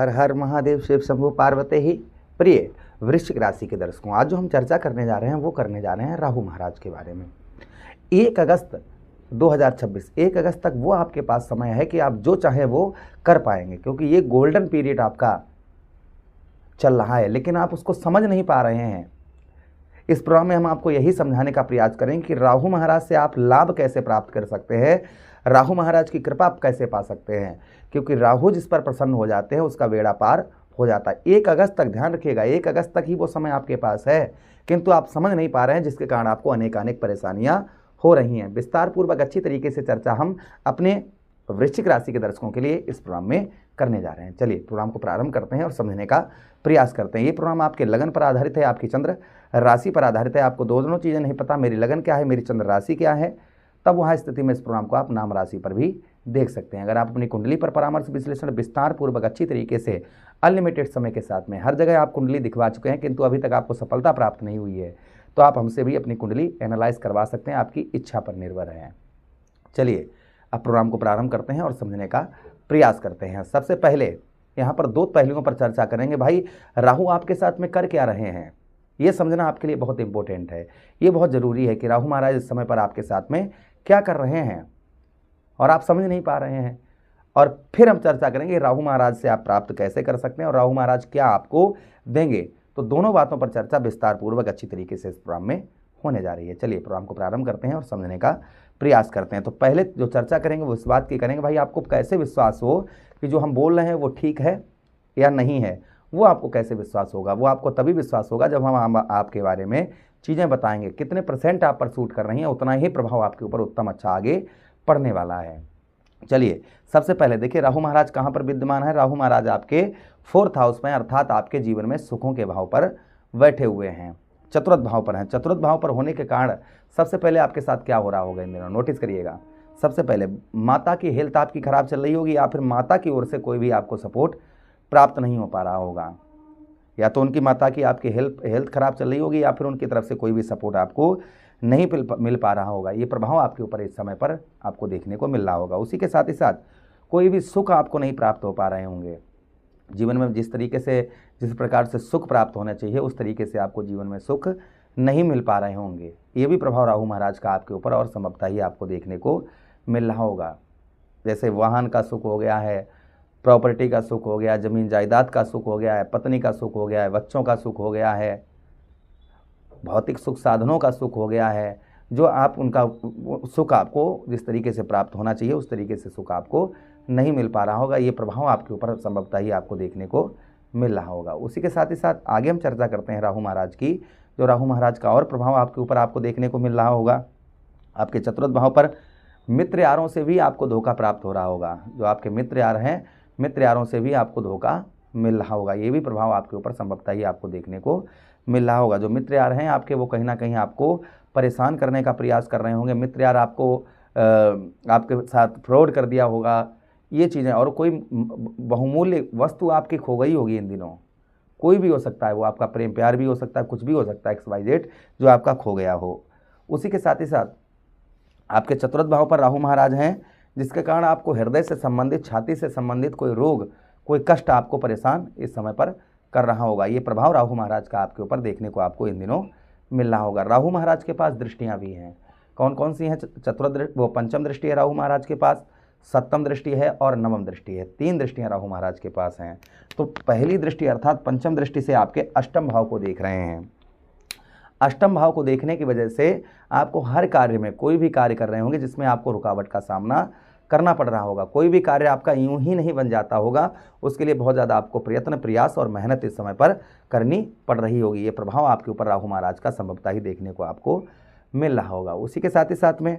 हर हर महादेव शिव शंभु पार्वती ही। प्रिय वृश्चिक राशि के दर्शकों, आज जो हम चर्चा करने जा रहे हैं वो करने जा रहे हैं राहु महाराज के बारे में। 1 अगस्त 2026, 1 अगस्त तक वो आपके पास समय है कि आप जो चाहे वो कर पाएंगे, क्योंकि ये गोल्डन पीरियड आपका चल रहा है, लेकिन आप उसको समझ नहीं पा रहे हैं। इस प्रोग्राम में हम आपको यही समझाने का प्रयास करेंगे कि राहु महाराज से आप लाभ कैसे प्राप्त कर सकते हैं, राहु महाराज की कृपा आप कैसे पा सकते हैं, क्योंकि राहु जिस पर प्रसन्न हो जाते हैं उसका बेड़ा पार हो जाता है। 1 अगस्त तक ध्यान रखिएगा, 1 अगस्त तक ही वो समय आपके पास है, किंतु आप समझ नहीं पा रहे हैं, जिसके कारण आपको अनेक परेशानियां हो रही हैं। विस्तार पूर्वक अच्छी तरीके से चर्चा हम अपने वृश्चिक राशि के दर्शकों के लिए इस प्रोग्राम में करने जा रहे हैं। चलिए प्रोग्राम को प्रारंभ करते हैं और समझने का प्रयास करते हैं। ये प्रोग्राम आपके लगन पर आधारित है, आपकी चंद्र राशि पर आधारित है। आपको दोनों चीज़ें नहीं पता, मेरी लगन क्या है, मेरी चंद्र राशि क्या है, तब वहाँ स्थिति में इस प्रोग्राम को आप नाम राशि पर भी देख सकते हैं। अगर आप अपनी कुंडली पर परामर्श विश्लेषण विस्तार पूर्वक अच्छी तरीके से अनलिमिटेड समय के साथ में हर जगह आप कुंडली दिखवा चुके हैं, किंतु अभी तक आपको सफलता प्राप्त नहीं हुई है, तो आप हमसे भी अपनी कुंडली एनालाइज करवा सकते हैं, आपकी इच्छा पर निर्भर है। चलिए अब प्रोग्राम को प्रारंभ करते हैं और समझने का प्रयास करते हैं। सबसे पहले यहाँ पर 2 पहलुओं पर चर्चा करेंगे। भाई, राहु आपके साथ में कर क्या रहे हैं, ये समझना आपके लिए बहुत इंपॉर्टेंट है। ये बहुत ज़रूरी है कि राहु महाराज इस समय पर आपके साथ में क्या कर रहे हैं और आप समझ नहीं पा रहे हैं। और फिर हम चर्चा करेंगे राहु महाराज से आप प्राप्त कैसे कर सकते हैं और राहु महाराज क्या आपको देंगे। तो दोनों बातों पर चर्चा विस्तार पूर्वक अच्छी तरीके से इस प्रोग्राम में होने जा रही है। चलिए प्रोग्राम को प्रारंभ करते हैं और समझने का प्रयास करते हैं। तो पहले जो चर्चा करेंगे वो इस बात की करेंगे, भाई आपको कैसे विश्वास हो कि जो हम बोल रहे हैं वो ठीक है या नहीं है। वो आपको कैसे विश्वास होगा, वो आपको तभी विश्वास होगा जब हम आपके बारे में चीज़ें बताएंगे। कितने % आप पर सूट कर रही हैं, उतना ही प्रभाव आपके ऊपर उत्तम अच्छा आगे पड़ने वाला है। चलिए सबसे पहले देखिए राहु महाराज कहाँ पर विद्यमान है। राहु महाराज आपके 4th हाउस में, अर्थात आपके जीवन में सुखों के भाव पर बैठे हुए हैं, चतुर्थ भाव पर हैं। चतुर्थ भाव पर होने के कारण सबसे पहले आपके साथ क्या हो रहा होगा इन दिनों, नोटिस करिएगा। सबसे पहले माता की हेल्थ आपकी खराब चल रही होगी, या फिर माता की ओर से कोई भी आपको सपोर्ट प्राप्त नहीं हो पा रहा होगा, या तो उनकी माता की आपकी हेल्थ खराब चल रही होगी, या फिर उनकी तरफ से कोई भी सपोर्ट आपको नहीं मिल पा रहा होगा। ये प्रभाव आपके ऊपर इस समय पर आपको देखने को मिल रहा होगा। उसी के साथ ही साथ कोई भी सुख आपको नहीं प्राप्त हो पा रहे होंगे जीवन में। जिस प्रकार से सुख प्राप्त होना चाहिए उस तरीके से आपको जीवन में सुख नहीं मिल पा रहे होंगे। ये भी प्रभाव राहु महाराज का आपके ऊपर और संभवतः ही आपको देखने को मिल रहा होगा। जैसे वाहन का सुख हो गया है, प्रॉपर्टी का सुख हो गया, ज़मीन जायदाद का सुख हो गया है, पत्नी का सुख हो गया है, बच्चों का सुख हो गया है, भौतिक सुख साधनों का सुख हो गया है। जो आप उनका सुख आपको जिस तरीके से प्राप्त होना चाहिए उस तरीके से सुख आपको नहीं मिल पा रहा होगा। ये प्रभाव आपके ऊपर संभवतः ही आपको देखने को मिल रहा होगा। उसी के साथ ही साथ आगे हम चर्चा करते हैं राहु महाराज की। जो राहु महाराज का और प्रभाव आपके ऊपर आपको देखने को मिल रहा होगा, आपके चतुर्थ भाव पर मित्र यारों से भी आपको धोखा प्राप्त हो रहा होगा। जो आपके मित्र यार हैं, मित्र यारों से भी आपको धोखा मिल रहा होगा। ये भी प्रभाव आपके ऊपर संभवतः ही आपको देखने को मिल रहा होगा। जो मित्र यार हैं आपके, वो कहीं ना कहीं आपको परेशान करने का प्रयास कर रहे होंगे। मित्र यार आपको आपके साथ फ्रॉड कर दिया होगा, ये चीज़ें। और कोई बहुमूल्य वस्तु आपकी खो गई होगी इन दिनों, कोई भी हो सकता है, वो आपका प्रेम प्यार भी हो सकता है, कुछ भी हो सकता है, XYZ जो आपका खो गया हो। उसी के साथ ही साथ आपके चतुर्थ भाव पर राहु महाराज हैं, जिसके कारण आपको हृदय से संबंधित, छाती से संबंधित कोई रोग, कोई कष्ट आपको परेशान इस समय पर कर रहा होगा। ये प्रभाव राहु महाराज का आपके ऊपर देखने को आपको इन दिनों मिल रहा होगा। राहु महाराज के पास दृष्टियाँ भी हैं। कौन कौन सी हैं? वो पंचम दृष्टि है राहु महाराज के पास, सप्तम दृष्टि है और नवम दृष्टि है। 3 दृष्टियां राहु महाराज के पास हैं। तो पहली दृष्टि अर्थात पंचम दृष्टि से आपके अष्टम भाव को देख रहे हैं। अष्टम भाव को देखने की वजह से आपको हर कार्य में, कोई भी कार्य कर रहे होंगे जिसमें आपको रुकावट का सामना करना पड़ रहा होगा, कोई भी कार्य आपका यूं ही नहीं बन जाता होगा, उसके लिए बहुत ज़्यादा आपको प्रयत्न, प्रयास और मेहनत इस समय पर करनी पड़ रही होगी। ये प्रभाव आपके ऊपर राहु महाराज का संभवतः ही देखने को आपको मिल रहा होगा। उसी के साथ ही साथ में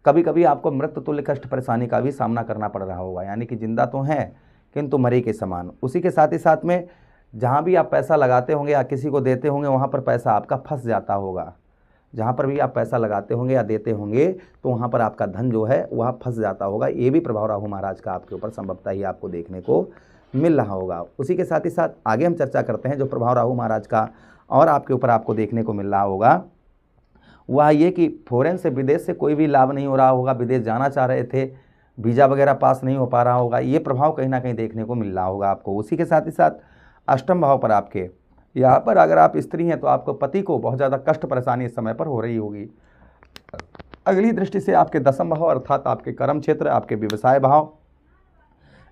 कभी कभी आपको मृत्यु तुल्य कष्ट परेशानी का भी सामना करना पड़ रहा होगा, यानी कि जिंदा तो हैं किंतु मरे के समान। उसी के साथ ही साथ में जहाँ भी आप पैसा लगाते होंगे या किसी को देते होंगे वहाँ पर पैसा आपका फंस जाता होगा। जहाँ पर भी आप पैसा लगाते होंगे या देते होंगे तो वहाँ पर आपका धन जो है वह फंस जाता होगा। ये भी प्रभाव राहु महाराज का आपके ऊपर संभवतः ही आपको देखने को मिल रहा होगा। उसी के साथ ही साथ आगे हम चर्चा करते हैं जो प्रभाव राहु महाराज का और आपके ऊपर आपको देखने को मिल रहा होगा वह ये कि फॉरेन से, विदेश से कोई भी लाभ नहीं हो रहा होगा। विदेश जाना चाह रहे थे वीज़ा वगैरह पास नहीं हो पा रहा होगा, ये प्रभाव कहीं ना कहीं देखने को मिल रहा होगा आपको। उसी के साथ ही साथ अष्टम भाव पर आपके यहाँ पर अगर आप स्त्री हैं तो आपको पति को बहुत ज़्यादा कष्ट परेशानी इस समय पर हो रही होगी। अगली दृष्टि से आपके दसम भाव अर्थात आपके कर्म क्षेत्र, आपके व्यवसाय भाव,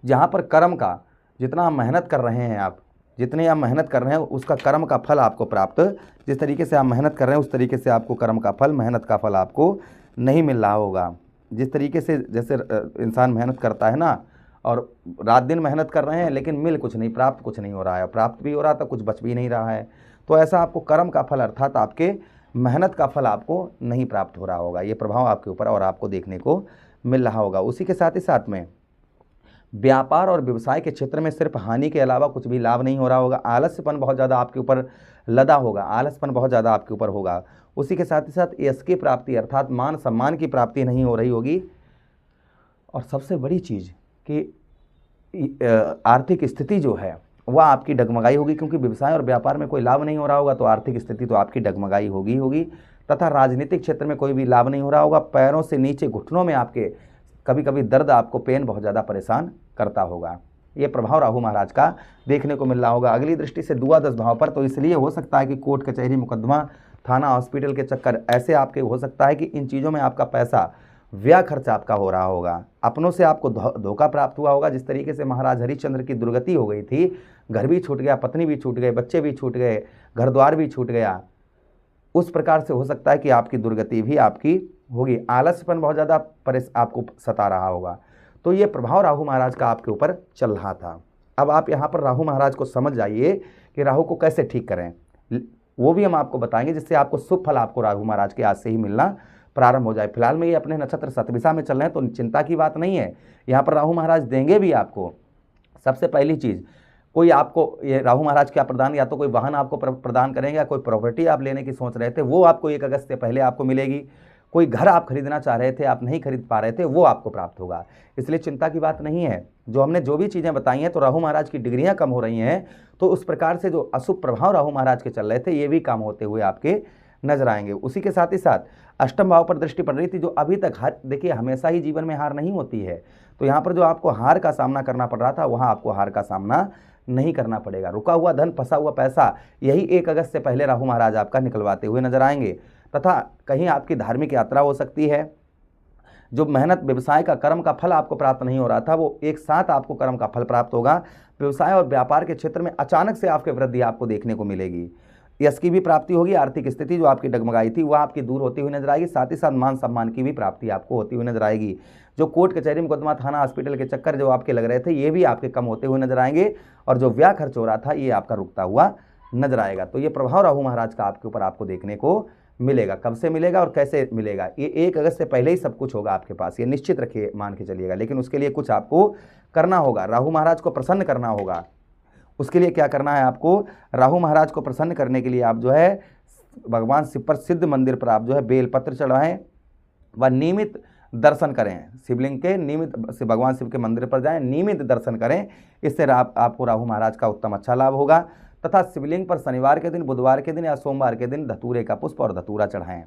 जहाँ पर कर्म का जितना आप मेहनत कर रहे हैं, आप जितनी आप मेहनत कर रहे हैं उसका कर्म का फल आपको प्राप्त, जिस तरीके से आप मेहनत कर रहे हैं उस तरीके से आपको कर्म का फल, मेहनत का फल आपको नहीं मिल रहा होगा। जिस तरीके से जैसे इंसान मेहनत करता है ना, और रात दिन मेहनत कर रहे हैं लेकिन मिल कुछ नहीं, प्राप्त कुछ नहीं हो रहा है, प्राप्त भी हो रहा था कुछ बच भी नहीं रहा है, तो ऐसा आपको कर्म का फल अर्थात आपके मेहनत का फल आपको नहीं प्राप्त हो रहा होगा। ये प्रभाव आपके ऊपर और आपको देखने को मिल रहा होगा। उसी के साथ ही साथ में व्यापार और व्यवसाय के क्षेत्र में सिर्फ हानि के अलावा कुछ भी लाभ नहीं हो रहा होगा। आलस्यपन बहुत ज़्यादा आपके ऊपर लदा होगा, आलस्यपन बहुत ज़्यादा आपके ऊपर होगा। उसी के साथ ही साथ यश की प्राप्ति अर्थात मान सम्मान की प्राप्ति नहीं हो रही होगी। और सबसे बड़ी चीज़ कि आर्थिक स्थिति जो है वह आपकी डगमगाई होगी, क्योंकि व्यवसाय और व्यापार में कोई लाभ नहीं हो रहा होगा तो आर्थिक स्थिति तो आपकी डगमगाई होगी। तथा राजनीतिक क्षेत्र में कोई भी लाभ नहीं हो रहा होगा। पैरों से नीचे घुटनों में आपके कभी कभी दर्द, आपको पेन बहुत ज़्यादा परेशान करता होगा। ये प्रभाव राहु महाराज का देखने को मिल रहा होगा। अगली दृष्टि से द्वादश भाव पर, तो इसलिए हो सकता है कि कोर्ट कचहरी मुकदमा, थाना हॉस्पिटल के चक्कर ऐसे आपके हो सकता है कि इन चीज़ों में आपका पैसा व्यय खर्च आपका हो रहा होगा। अपनों से आपको धोखा प्राप्त हुआ होगा। जिस तरीके से महाराज हरिश्चंद्र की दुर्गति हो गई थी, घर भी छूट गया, पत्नी भी छूट गए, बच्चे भी छूट गए, घर द्वार भी छूट गया, उस प्रकार से हो सकता है कि आपकी दुर्गति भी आपकी होगी। आलस्यपन बहुत ज़्यादा आपको सता रहा होगा। तो ये प्रभाव राहु महाराज का आपके ऊपर चल रहा था। अब आप यहाँ पर राहु महाराज को समझ जाइए कि राहु को कैसे ठीक करें, वो भी हम आपको बताएंगे, जिससे आपको शुभ फल आपको राहु महाराज के आज से ही मिलना प्रारंभ हो जाए। फिलहाल में ये अपने नक्षत्र शतभिषा में चल रहे हैं तो चिंता की बात नहीं है, यहाँ पर राहु महाराज देंगे भी आपको। सबसे पहली चीज़, कोई आपको ये राहु महाराज क्या प्रदान, या तो कोई वाहन आपको प्रदान करेंगे, या कोई प्रॉपर्टी आप लेने की सोच रहे थे वो आपको 1 अगस्त से पहले आपको मिलेगी। कोई घर आप खरीदना चाह रहे थे, आप नहीं खरीद पा रहे थे, वो आपको प्राप्त होगा। इसलिए चिंता की बात नहीं है। जो हमने जो भी चीज़ें बताई हैं, तो राहु महाराज की डिग्रियां कम हो रही हैं, तो उस प्रकार से जो अशुभ प्रभाव राहु महाराज के चल रहे थे ये भी काम होते हुए आपके नजर आएंगे। उसी के साथ ही साथ अष्टम भाव पर दृष्टि पड़ रही थी, जो अभी तक देखिए हमेशा ही जीवन में हार नहीं होती है, तो यहाँ पर जो आपको हार का सामना करना पड़ रहा था वहाँ आपको हार का सामना नहीं करना पड़ेगा। रुका हुआ धन, फंसा हुआ पैसा, यही 1 अगस्त से पहले राहु महाराज आपका निकलवाते हुए नजर आएंगे। तथा कहीं आपकी धार्मिक यात्रा हो सकती है। जो मेहनत, व्यवसाय का, कर्म का फल आपको प्राप्त नहीं हो रहा था वो एक साथ आपको कर्म का फल प्राप्त होगा। व्यवसाय और व्यापार के क्षेत्र में अचानक से आपके वृद्धि आपको देखने को मिलेगी। यश की भी प्राप्ति होगी। आर्थिक स्थिति जो आपकी डगमगाई थी वह आपकी दूर होती हुई नजर आएगी। साथ ही साथ मान सम्मान की भी प्राप्ति आपको होती हुई नजर आएगी। जो कोर्ट कचहरी मुकदमा, थाना हॉस्पिटल के चक्कर जो आपके लग रहे थे ये भी आपके कम होते हुए नजर आएंगे। और जो व्यय खर्च हो रहा था ये आपका रुकता हुआ नजर आएगा। तो ये प्रभाव राहु महाराज का आपके ऊपर आपको देखने को मिलेगा। कब से मिलेगा और कैसे मिलेगा, ये 1 अगस्त से पहले ही सब कुछ होगा आपके पास, ये निश्चित रखिए, मान के चलिएगा। लेकिन उसके लिए कुछ आपको करना होगा, राहु महाराज को प्रसन्न करना होगा। उसके लिए क्या करना है आपको, राहु महाराज को प्रसन्न करने के लिए आप जो है भगवान शिव पर, सिद्ध मंदिर पर आप जो है बेलपत्र चढ़ाएं व नियमित दर्शन करें। शिवलिंग के नियमित, भगवान शिव के मंदिर पर जाएं, नियमित दर्शन करें। इससे आपको राहु महाराज का उत्तम अच्छा लाभ होगा। तथा शिवलिंग पर शनिवार के दिन, बुधवार के दिन या सोमवार के दिन धतूरे का पुष्प और धतूरा चढ़ाएं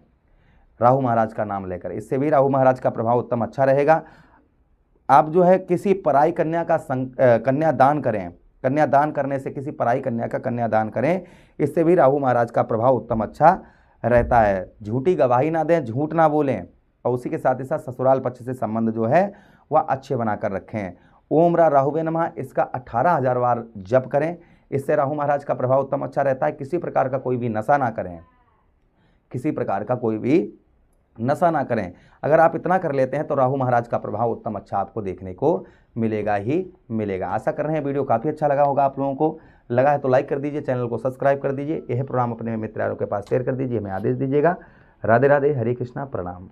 राहु महाराज का नाम लेकर। इससे भी राहु महाराज का प्रभाव उत्तम अच्छा रहेगा। आप जो है किसी पराई कन्या का कन्यादान करें। कन्यादान करने से, किसी पराई कन्या का कन्यादान करें, इससे भी राहु महाराज का प्रभाव उत्तम अच्छा रहता है। झूठी गवाही ना दें, झूठ ना बोलें। और उसी के साथ ही साथ ससुराल पक्ष से संबंध जो है वह अच्छे बनाकर रखें। ओम रा राहुवे नमः, इसका 18,000 बार जप करें। इससे राहु महाराज का प्रभाव उत्तम अच्छा रहता है। किसी प्रकार का कोई भी नशा ना करें, किसी प्रकार का कोई भी नशा ना करें। अगर आप इतना कर लेते हैं तो राहु महाराज का प्रभाव उत्तम अच्छा आपको देखने को मिलेगा ही मिलेगा। आशा कर रहे हैं वीडियो काफ़ी अच्छा लगा होगा आप लोगों को। लगा है तो लाइक कर दीजिए, चैनल को सब्सक्राइब कर दीजिए। यह प्रोग्राम अपने मित्रों के पास शेयर कर दीजिए, हमें आदेश दीजिएगा। राधे राधे, हरे कृष्णा, प्रणाम।